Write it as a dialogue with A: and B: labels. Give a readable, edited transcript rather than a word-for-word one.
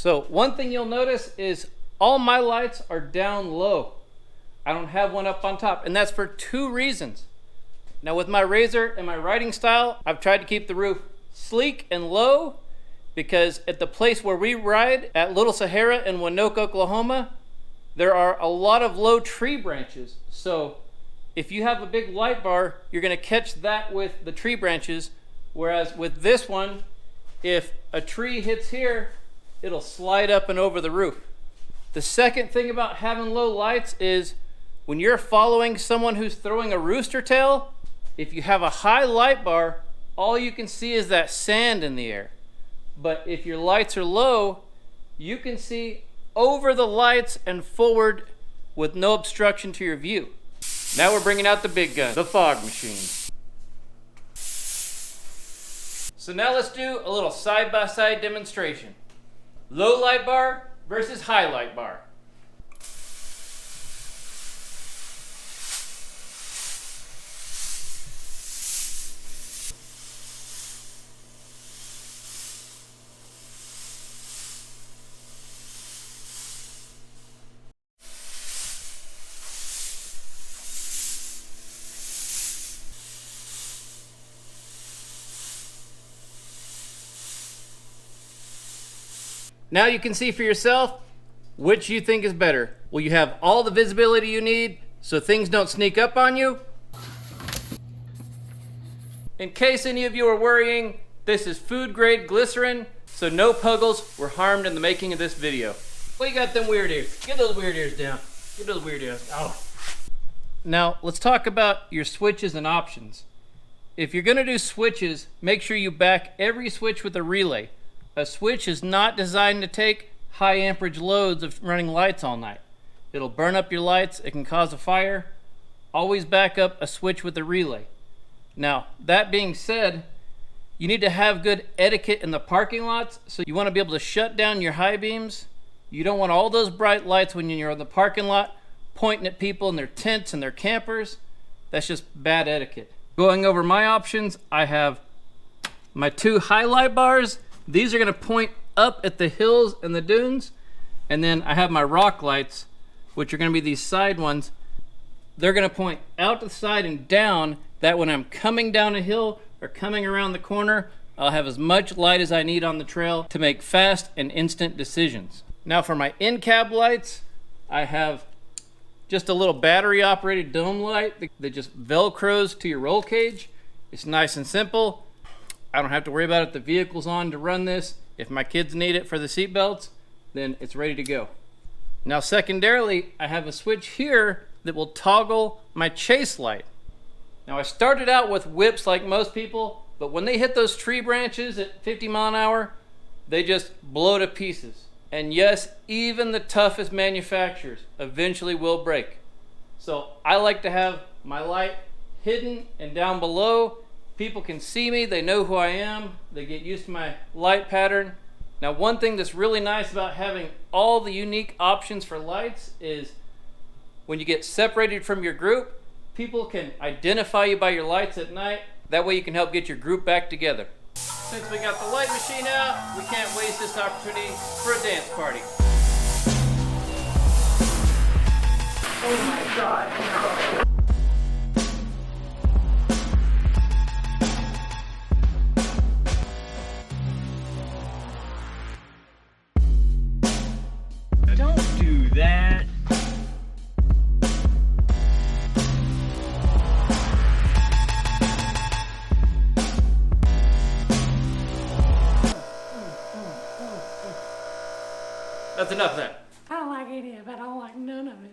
A: So one thing you'll notice is all my lights are down low. I don't have one up on top, and that's for two reasons. Now with my razor and my riding style, I've tried to keep the roof sleek and low because at the place where we ride at Little Sahara in Winoka, Oklahoma, there are a lot of low tree branches. So if you have a big light bar, you're gonna catch that with the tree branches. Whereas with this one, if a tree hits here, it'll slide up and over the roof. The second thing about having low lights is when you're following someone who's throwing a rooster tail, if you have a high light bar, all you can see is that sand in the air. But if your lights are low, you can see over the lights and forward with no obstruction to your view. Now we're bringing out the big gun, the fog machine. So now let's do a little side-by-side demonstration. Low light bar versus high light bar. Now you can see for yourself which you think is better. Will you have all the visibility you need so things don't sneak up on you? In case any of you are worrying, this is food grade glycerin, so no puggles were harmed in the making of this video. Well, you got them weird ears. Get those weird ears down. Get those weird ears. Oh. Now let's talk about your switches and options. If you're gonna do switches, make sure you back every switch with a relay. A switch is not designed to take high amperage loads of running lights all night. It'll burn up your lights, it can cause a fire. Always back up a switch with a relay. Now, that being said, you need to have good etiquette in the parking lots, so you want to be able to shut down your high beams. You don't want all those bright lights when you're in the parking lot pointing at people in their tents and their campers. That's just bad etiquette. Going over my options, I have my two highlight bars. These are gonna point up at the hills and the dunes. And then I have my rock lights, which are gonna be these side ones. They're gonna point out to the side and down, that when I'm coming down a hill or coming around the corner, I'll have as much light as I need on the trail to make fast and instant decisions. Now for my in-cab lights, I have just a little battery operated dome light that just velcros to your roll cage. It's nice and simple. I don't have to worry about if the vehicle's on to run this. If my kids need it for the seat belts, then it's ready to go. Now secondarily, I have a switch here that will toggle my chase light. Now I started out with whips like most people, but when they hit those tree branches at 50 mile an hour, they just blow to pieces. And yes, even the toughest manufacturers eventually will break. So I like to have my light hidden and down below. People can see me, they know who I am, they get used to my light pattern. Now one thing that's really nice about having all the unique options for lights is when you get separated from your group, people can identify you by your lights at night. That way you can help get your group back together. Since we got the light machine out, we can't waste this opportunity for a dance party. Oh my God.
B: Don't do that.
A: That's enough of that.
C: I don't like any of it. I don't like none of it.